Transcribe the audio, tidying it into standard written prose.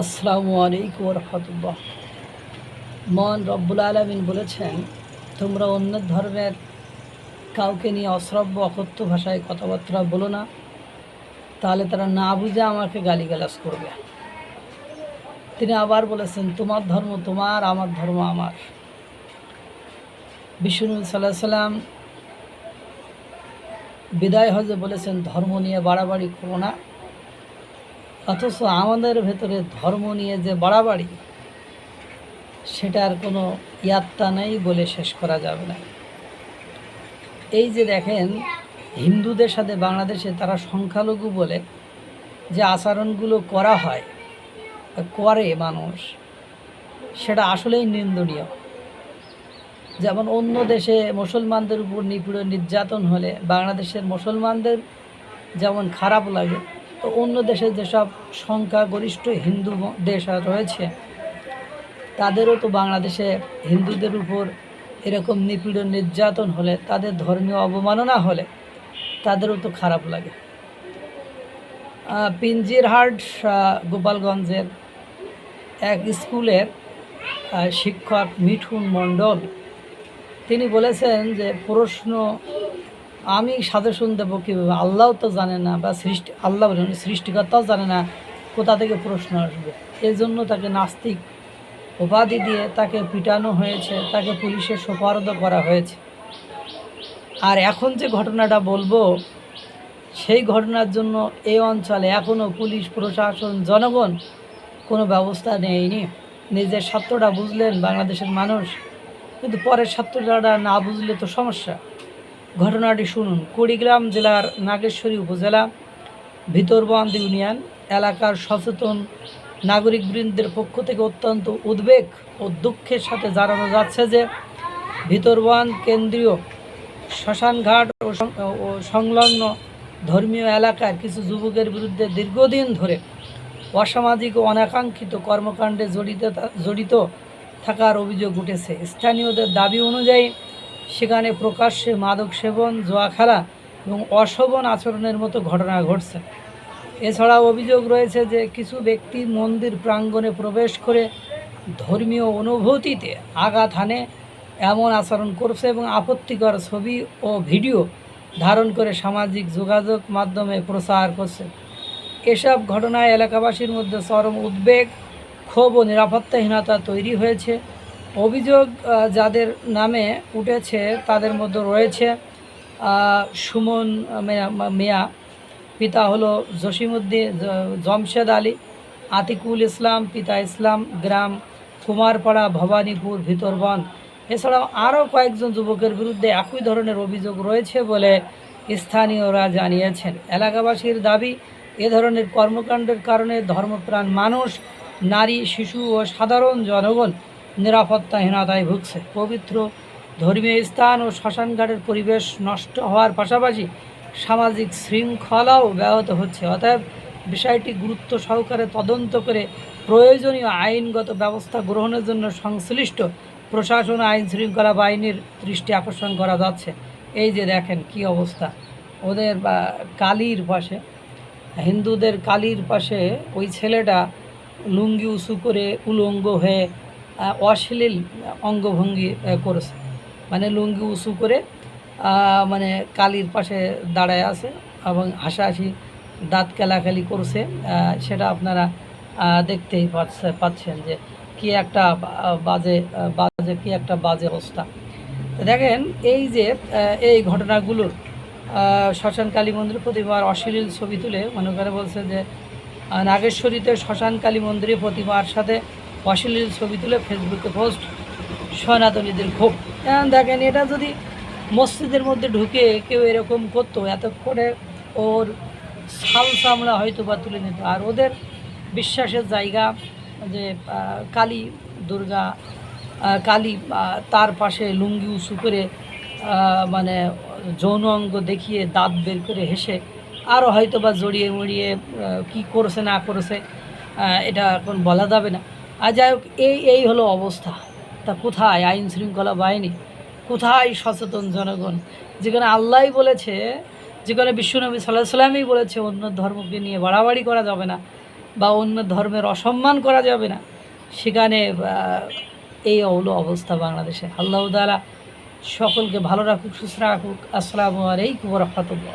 আসসালামু আলাইকুম রহমতুল্লাহ। মহান রব্বুল আলামিন বলেছেন, তোমরা অন্য ধর্মের কাউকে নিয়ে অশ্রাব্য অকথ্য ভাষায় কথাবার্তা বলো না, তাহলে তারা না বুঝে আমাকে গালিগালাজ করবে। তিনি আবার বলেছেন, তোমার ধর্ম তোমার, আমার ধর্ম আমার। বিষ্ণু সাল্লাল্লাহু সাল্লাম বিদায় হজে বলেছেন, ধর্ম নিয়ে বাড়াবাড়ি করো না। অথচ আমাদের ভেতরে ধর্ম নিয়ে যে বাড়াবাড়ি, সেটার কোনো ইয়াত্তা নেই বলে শেষ করা যাবে না। এই যে দেখেন, হিন্দুদের সাথে বাংলাদেশে তারা সংখ্যালঘু বলে যে আচরণগুলো করা হয়, করে মানুষ, সেটা আসলেই নিন্দনীয়। যেমন অন্য দেশে মুসলমানদের উপর নিপীড়ন নির্যাতন হলে বাংলাদেশের মুসলমানদের যেমন খারাপ লাগে, তো অন্য দেশে যেসব সংখ্যাগরিষ্ঠ হিন্দু দেশ রয়েছে, তাদেরও তো বাংলাদেশে হিন্দুদের উপর এরকম নিপীড়ন নির্যাতন হলে, তাদের ধর্মীয় অবমাননা হলে তাদেরও তো খারাপ লাগে। পিঞ্জিরহাট গোপালগঞ্জের এক স্কুলের শিক্ষক মিঠুন মণ্ডল তিনি বলেছেন যে প্রশ্ন আমি সাজেশন দেবো কীভাবে, আল্লাহও তো জানে না, বা আল্লাহ সৃষ্টিকর্তাও জানে না কোথা থেকে প্রশ্ন আসবে। এই জন্য তাকে নাস্তিক উপাধি দিয়ে তাকে পিটানো হয়েছে, তাকে পুলিশে সোপর্দ করা হয়েছে। আর এখন যে ঘটনাটা বলবো, সেই ঘটনার জন্য এই অঞ্চলে এখনও পুলিশ প্রশাসন জনগণ কোনো ব্যবস্থা নেয়নি। নিজের স্বার্থটা বুঝলেন বাংলাদেশের মানুষ, কিন্তু পরের স্বার্থটা না বুঝলে তো সমস্যা। ঘটনাটি শুনুন। কুড়িগ্রাম জেলার নাগেশ্বরী উপজেলা ভিতরবন্দ ইউনিয়ন এলাকার সচেতন নাগরিকবৃন্দের পক্ষ থেকে অত্যন্ত উদ্বেগ ও দুঃখের সাথে জানানো যাচ্ছে যে ভিতরবন্দ কেন্দ্রীয় শ্মশানঘাট ও সংলগ্ন ধর্মীয় এলাকার কিছু যুবকের বিরুদ্ধে দীর্ঘদিন ধরে অসামাজিক ও অনাকাঙ্ক্ষিত কর্মকাণ্ডে জড়িত থাকার অভিযোগ উঠেছে। স্থানীয়দের দাবি অনুযায়ী সেখানে প্রকাশ্যে মাদক সেবন, জুয়া খেলা এবং অশোভন আচরণের মতো ঘটনা ঘটছে। এছাড়াও অভিযোগ রয়েছে যে কিছু ব্যক্তি মন্দির প্রাঙ্গণে প্রবেশ করে ধর্মীয় অনুভূতিতে আঘাত হানে এমন আচরণ করছে এবং আপত্তিকর ছবি ও ভিডিও ধারণ করে সামাজিক যোগাযোগ মাধ্যমে প্রচার করছে। এসব ঘটনায় এলাকাবাসীর মধ্যে চরম উদ্বেগ, ক্ষোভ ও নিরাপত্তাহীনতা তৈরি হয়েছে। অভিযোগ যাদের নামে উঠেছে তাদের মধ্যে রয়েছে সুমন মিয়া, পিতা হলো জসিমউদ্দিন জমশেদ আলী, আতিকুল ইসলাম, পিতা ইসলাম, গ্রাম কুমারপাড়া, ভবানীপুর, ভিতরবন্দ। এছাড়াও আরও কয়েকজন যুবকের বিরুদ্ধে একই ধরনের অভিযোগ রয়েছে বলে স্থানীয়রা জানিয়েছেন। এলাকাবাসীর দাবি, এ ধরনের কর্মকাণ্ডের কারণে ধর্মপ্রাণ মানুষ, নারী, শিশু ও সাধারণ জনগণ নিরাপত্তাহীনতায় ভুগছে। পবিত্র ধর্মীয় স্থান ও শ্মশানঘাটের পরিবেশ নষ্ট হওয়ার পাশাপাশি সামাজিক শৃঙ্খলাও ব্যাহত হচ্ছে। অতএব বিষয়টি গুরুত্ব সহকারে তদন্ত করে প্রয়োজনীয় আইনগত ব্যবস্থা গ্রহণের জন্য সংশ্লিষ্ট প্রশাসন, আইন শৃঙ্খলা বাহিনীর দৃষ্টি আকর্ষণ করা যাচ্ছে। এই যে দেখেন কি অবস্থা, ওদের কালীর পাশে, হিন্দুদের কালীর পাশে ওই ছেলেটা লুঙ্গি উঁচু করে উলঙ্গ হয়ে অশ্লীল অঙ্গভঙ্গি করেছে, মানে লুঙ্গি উঁচু করে মানে কালীর পাশে দাঁড়ায় আছে এবং হাসাহাসি দাঁত কেলাকেলি করছে। সেটা আপনারা দেখতেই পাচ্ছেন যে কি একটা বাজে বাজে কি একটা বাজে অবস্থা। দেখেন এই যে এই ঘটনাগুলোর শ্মশান কালী মন্দির প্রতিমার অশ্লীল ছবি তুলে মনে করে বলছে যে নাগেশ্বরীতে শ্মশান কালী মন্দিরে প্রতিমার সাথে অশ্লীল ছবি তুলে ফেসবুকে পোস্ট, সনাতনীদের ক্ষোভ। দেখেন, এটা যদি মসজিদের মধ্যে ঢুকে কেউ এরকম করতো, এতক্ষণে ওর ছাল চামড়া হয়তো বা তুলে নিত। আর ওদের বিশ্বাসের জায়গা যে কালী, দুর্গা কালী, তার পাশে লুঙ্গি উঁচু করে মানে যৌন অঙ্গ দেখিয়ে দাঁত বের করে হেসে আরও হয়তো বা জড়িয়ে মড়িয়ে কী করেছে না করেছে এটা এখন বলা যাবে না। আর যাই হোক, এই হলো অবস্থা। তা কোথায় আইন শৃঙ্খলা বাহিনী, কোথায় সচেতন জনগণ? যেখানে আল্লাহই বলেছে, যেখানে বিশ্বনবী সাল্লাল্লাহু আলাইহি ওয়াসাল্লামই বলেছে অন্য ধর্মকে নিয়ে বাড়াবাড়ি করা যাবে না, বা অন্য ধর্মের অসম্মান করা যাবে না, সেখানে এই হলো অবস্থা বাংলাদেশে। আল্লাহ তাআলা সকলকে ভালো রাখুক, সুস্থ রাখুক। আসসালামু আলাইকুম ওয়া রাহমাতুল্লাহ।